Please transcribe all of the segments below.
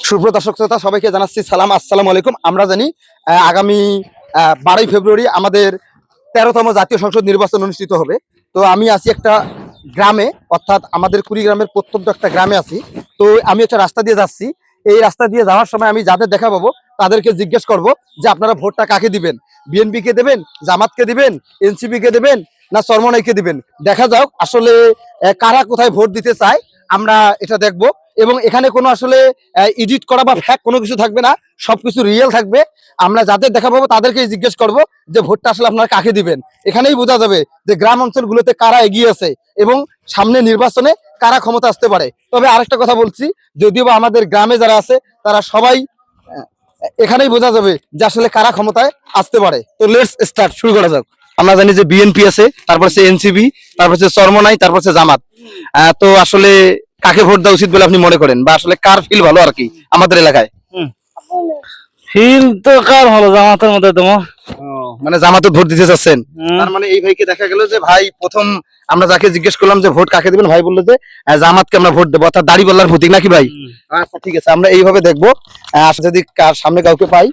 সুপ্রিয় দর্শক শ্রোতা সবাইকে জানাচ্ছি সালাম, আসসালামু আলাইকুম। আমরা জানি আগামী 12ই ফেব্রুয়ারি আমাদের 13তম জাতীয় সংসদ নির্বাচন অনুষ্ঠিত হবে। তো আমি আছি একটা গ্রামে, অর্থাৎ আমাদের কুড়িগ্রামের প্রত্যন্ত একটা গ্রামে আছি। তো আমি একটা রাস্তা দিয়ে যাচ্ছি। এই রাস্তা দিয়ে যাওয়ার সময় আমি যাদের দেখা পাবো তাদেরকে জিজ্ঞেস করব যে আপনারা ভোটটা কাকে দিবেন, বিএনপি কে দেবেন, জামাতকে দিবেন, এনসিপি কে দেবেন, না চরমনাইকে দিবেন। দেখা যাক আসলে কারা কোথায় ভোট দিতে চায়, আমরা এটা দেখব। এবং এখানে কোনো আসলে এডিট করা বা ফ্যাক কোনো কিছু থাকবে না, সবকিছু রিয়েল থাকবে। আমরা যাদের দেখা পাবো তাদেরকেই জিজ্ঞেস করব যে ভোটটা আসলে আপনারা কাকে দিবেন। এখানেই বোঝা যাবে যে গ্রাম অঞ্চলগুলোতে কারা এগিয়ে আছে এবং সামনে নির্বাচনে কারা ক্ষমতা আসতে পারে। তবে আরেকটা কথা বলছি, যদিও বা আমাদের গ্রামে যারা আছে তারা সবাই এখানেই বোঝা যাবে যে আসলে কারা ক্ষমতায় আসতে পারে। তো লেটস স্টার্ট, শুরু করা যাক। আমরা জানি যে বিএনপি আছে, তারপর হচ্ছে এনসিপি, তারপর হচ্ছে চরমনাই, তারপর হচ্ছে জামাত। তো আসলে কাকে ভোট দেওয়া উচিত বলে আপনি মনে করেন, বা আসলে কার ফিল ভালো আর কি আমাদের এলাকায়? ফিল তো কার ভালো, জামাতের মধ্যে তোমার মানে জামাতে ভোট দিতে চাচ্ছেন? তার মানে এই ভাইকে দেখা গেল যে ভাই প্রথম আমরা যাকে জিজ্ঞেস করলাম যে ভোট কাকে দিবেন, ভাই বললো যে জামাতকে আমরা ভোট দেবো, অর্থাৎ দাড়িপাল্লার প্রতীক নাকি ভাই? আচ্ছা ঠিক আছে, আমরা এইভাবে দেখবো। যদি সামনে কাউকে পাই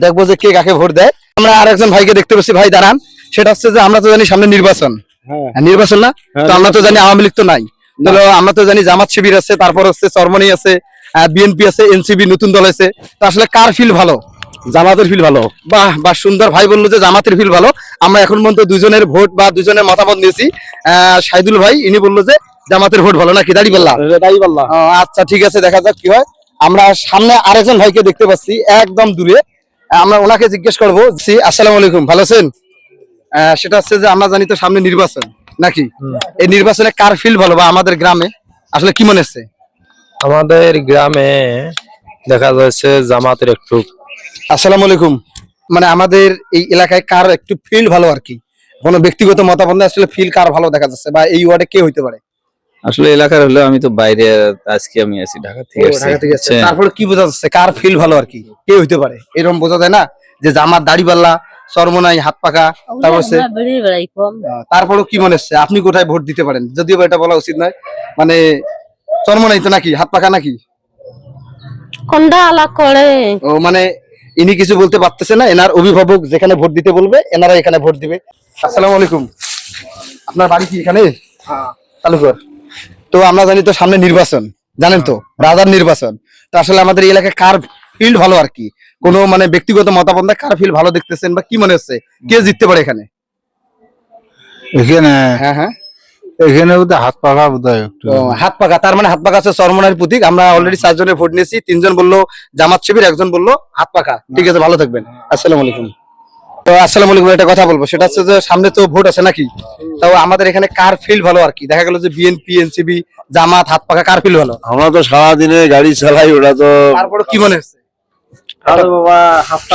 দেখবো যে কে কাকে ভোট দেয়। আমরা আর একজন ভাইকে দেখতে পাচ্ছি, ভাই দাঁড়ান। সেটা হচ্ছে যে আমরা তো জানি সামনে নির্বাচন, নির্বাচন না তো আমরা তো জানি আওয়ামী লীগ তো নাই, আমরা তো জানি জামাত শিবির আছে, তারপর হচ্ছে চরমনাই আছে, বিএনপি আছে, এনসিপি নতুন দল আছে। তো আসলে কার ফিল ভালো? জামাতের ফিল ভালো। বাহ বাহ, সুন্দর। ভাই বললো যে জামাতের ফিল ভালো। আমরা এখন পর্যন্ত দুজনের ভোট বা দুজনের মতামত নিয়েছি। শাহিদুল ভাই ইনি বললো যে জামাতের ভোট ভালো নাকি দাড়িপাল্লা? দাড়িপাল্লা। আচ্ছা ঠিক আছে, দেখা যাক কি হয়। আমরা সামনে আরেকজন ভাইকে দেখতে পাচ্ছি একদম দূরে, আমরা ওনাকে জিজ্ঞেস করবো। আসসালামু আলাইকুম, ভালো আছেন? সেটা হচ্ছে যে আমরা জানি তো সামনে নির্বাচন নাকি, এই নির্বাচনে কার ফিল ভালো বা আমাদের গ্রামে আসলে কি মনে হচ্ছে? আমাদের গ্রামে দেখা যাচ্ছে জামাতের একটু। আসসালামু আলাইকুম। মানে আমাদের এই এলাকায় কার একটু ফিল ভালো আর কি, কোনো ব্যক্তিগত মতামত আসলে ফিল কার ভালো দেখা যাচ্ছে, বা এই ওয়ার্ডে কে হইতে পারে? আসলে এলাকার হলো, আমি তো বাইরে, আজকে আমি আছি ঢাকা থেকে আসছি। তারপরে কি বোঝা যাচ্ছে কার ফিল ভালো আর কি, কে হইতে পারে এরকম বোঝা যায় না যে জামাত, দাড়িপাল্লা, চরমনাই, হাত পাকা, তারপরে কি মনে হচ্ছে আপনি কোথায় ভোট দিতে পারেন? যদিও এটা বলা উচিত নয়, মানে চরমনাই তো নাকি হাত পাকা নাকি কোনটা আলাদা করে? ও মানে ইনি কিছু বলতে পারতেছে না, এনার অভিভাবক যেখানে ভোট দিতে বলবে এনারা এখানে ভোট দিবে। আসসালামু আলাইকুম, আপনার বাড়ি কি এখানে? তালুকর। তো আমরা জানি তো সামনে নির্বাচন, জানেন তো রাজার নির্বাচন। তো আসলে আমাদের এই এলাকায় কার ফিল্ড ভালো আর কি, কোনো মানে ব্যক্তিগত মতামত কার ফিল্ড ভালো দেখতেছেন বা কি মনে হচ্ছে কে জিততে পারে এখানে? এখানে হ্যাঁ এখানে হাত পাকা বোধহয় একটু। হাত পাকা, তার মানে হাত পাকা হচ্ছে চরমনাইয়ের প্রতীক। আমরা অলরেডি 4 জনের ভোট নিয়েছি, 3 জন বললো জামাত শিবির, একজন বললো হাত পাকা। ঠিক আছে, ভালো থাকবেন। আসসালামু আলাইকুম। তো আসসালামু আলাইকুম, একটা কথা বলবো, সেটা হচ্ছে যে সামনে তো ভোট আছে নাকি, তাও আমাদের এখানে কার ফিল ভালো আর কি? দেখা গেল যে বিএনপি, এনসিপি, জামাত, হাত পাকা, কার ফিল ভালো? আমরা তো সারাদিনে গাড়ি চালাই, ওটা তো তারপরে কি মনে হচ্ছে?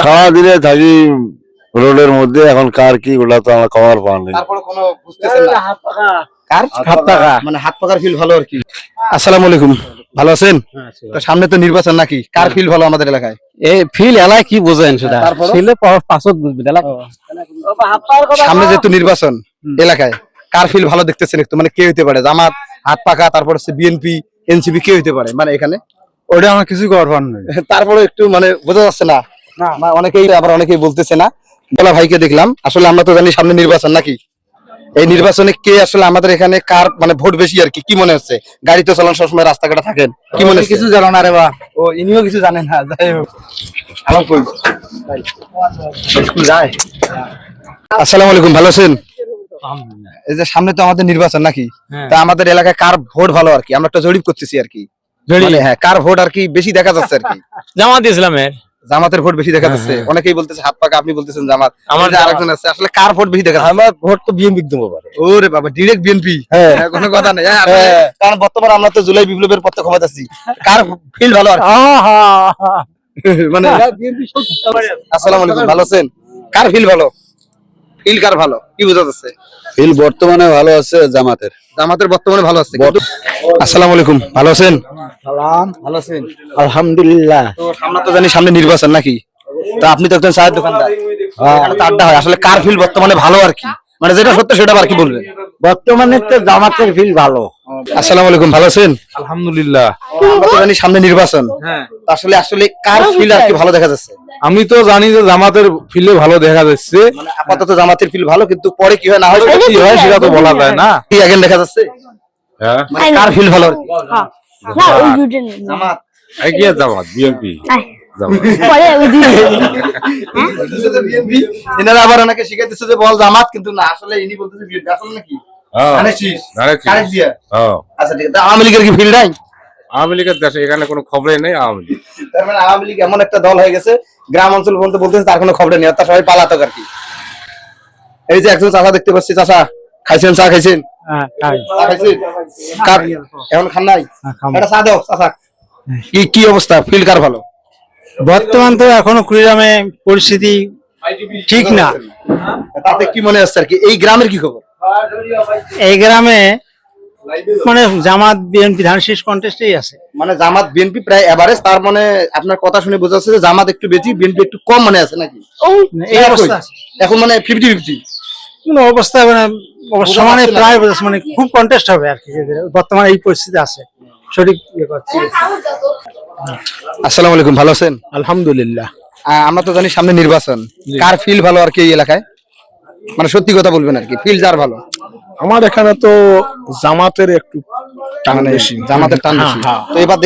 সারাদিনে থাকি রোডের মধ্যে, এখন কার কি ওটা তো আমরা খবর পাওয়া নেই। তারপরে কোনো বুঝতেছেন না কার হাত পাকা, মানে হাত পাকার ফিল ভালো আর কি। আসসালামু আলাইকুম, ভালো আছেন? তো সামনে তো নির্বাচন নাকি, কার ফিল ভালো আমাদের এলাকায়? এই ফিল এলাকায় কি বোঝেন সেটা, ফিলে পাঁচত বুঝবেন। সামনে যেহেতু নির্বাচন এলাকায় কার ফিল ভালো দেখতেছেন একটু, মানে কে হইতে পারে? জামাত, হাত পাকা, তারপর হচ্ছে বিএনপি, এনসিপি, কে হইতে পারে মানে এখানে? ওটা আমার কিছু খবর পাওয়া নেই। তারপরে একটু মানে বোঝা যাচ্ছে না, অনেকেই আবার অনেকেই বলতেছে না। বলা ভাইকে দেখলাম, আসলে আমরা তো জানি সামনে নির্বাচন নাকি, এই নির্বাচনে কে আসলে আমাদের এখানে কার মানে ভোট বেশি আর কি, কি মনে হচ্ছে? গাড়ি তো চালান সবসময়, রাস্তাঘাটে থাকেন, কি মনে হচ্ছে? কিছু জানো না রে বা? ও ইনিও কিছু জানেন না, যাই হোক। আমার কই স্কুল যায়। আসসালামু আলাইকুম, ভালো আছেন? এই যে সামনে তো আমাদের নির্বাচন নাকি, তা আমাদের এলাকায় কার ভোট ভালো আর কি, আমরা একটা জরিপ করতেছি আর কি। মানে হ্যাঁ, কার ভোট আর কি বেশি দেখা যাচ্ছে আর কি? জামাত ইসলামের। জামাতের ভোট বেশি দেখা যাচ্ছে, অনেকেই বলতেছে হাত পাকা, আপনি বলতেছেন জামাত, আমাদের আরেকজন আছে। আসলে কার ভোট বেশি দেখা যাচ্ছে? আমার ভোট তো বিএনপি দেবো পারে। ওরে বাবা, ডিরেক্ট বিএনপি, কোনো কথা নেই। কারণ বর্তমানে আমরা তো জুলাই বিপ্লবের পথে ক্ষমতা আছি, কার ফিল ভালো আর কি? মানে আসসালামু আলাইকুম, ভালো আছেন? কার ফিল ভালো, ফিল কার ভালো কি বোঝা যাচ্ছে? ফিল বর্তমানে ভালো আছে জামাতের। জামাতের বর্তমানে ভালো আছে। আসসালামু আলাইকুম, ভালো আছেন? সালাম, ভালো আছেন? আলহামদুলিল্লাহ। তো আমরা তো জানি সামনে নির্বাচন নাকি, তো আপনি তো একজন চায়ের দোকানদার, এখানে তো আড্ডা হয়। আসলে কার ফিল বর্তমানে ভালো আর কি, মানে যেটা সত্য সেটা আর কি বলবেন? বর্তমানে তো জামাতের ফিল ভালো। আসসালামু আলাইকুম, ভালো আছেন? আলহামদুলিল্লাহ। আমরা তো জানি সামনে নির্বাচন, হ্যাঁ, তো আসলে আসলে কার ফিল আর কি ভালো দেখা যাচ্ছে? আমি তো জানি যে জামাতের ফিলে ভালো দেখা যাচ্ছে। মানে আপাতত জামাতের ফিল ভালো, কিন্তু পরে কি হয় না হয় কি হয় সেটা তো বলা যায় না। কি আগে দেখা যাচ্ছে হ্যাঁ, মানে কার ফিল ভালো আর কি? না ওই দুটো জামাত। এগিয়ে জামাত, বিএনপি। পরে ওই দুটো এনারা আবার ওনাকে শিখাইতেছে যে বল জামাত, কিন্তু না, আসলে ইনি বলতেছে বিএনপি। আসলে নাকি ধানের শীষ, খালেদা জিয়া। আচ্ছা ঠিক আছে, আওয়ামী লীগের কি ফিল নাই? আওয়ামী লীগের দেশে এখানে কোনো খবরই নেই। আওয়ামী লীগ, তার মানে আওয়ামী লীগ এমন একটা দল হয়ে গেছে, গ্রাম অঞ্চল পর্যন্ত বলতেছে তার কোনো খবর নেই, তার সবাই পালাতক আর কি। এই যে একজন চাচা দেখতে পাচ্ছি, চাচা খাইছেন? চা খাইছেন? চা খাইছেন? এখন খান নাই? একটা চা দাও চাচা। কি অবস্থা, ফিল কার ভালো? বর্তমান তো এখনো কুড়িগ্রামে পরিস্থিতি ঠিক না। তাতে কি মনে হচ্ছে আর কি, এই গ্রামের কি খবর? এই গ্রামে মানে জামাত বিএনপি ধান শীষ কন্টেস্টেই আছে। মানে জামাত বিএনপি প্রায় এভারেজ, তার মানে আপনার কথা শুনে বোঝা যাচ্ছে যে জামাত একটু বেশি, বিএনপি একটু কম মনে আছে নাকি? এই অবস্থা আছে। এখন মানে 50-50। কোনো অবস্থা মানে সমানে প্রায় মানে খুব কন্টেস্ট হবে আর কি। বর্তমানে এই পরিস্থিতি আছে, সঠিক ইয়ে করছে। আসসালামু আলাইকুম, ভালো আছেন? আলহামদুলিল্লাহ। আমরা তো জানি সামনে নির্বাচন, কার ফিল ভালো আর কি এই এলাকায়? মানে সত্যি কথা বলবেন আর কি, ফিল যার ভালো? আমার এখানে তো জামাতের একটু টান মানে বেশি। জামাতের টান বেশি। তো এবার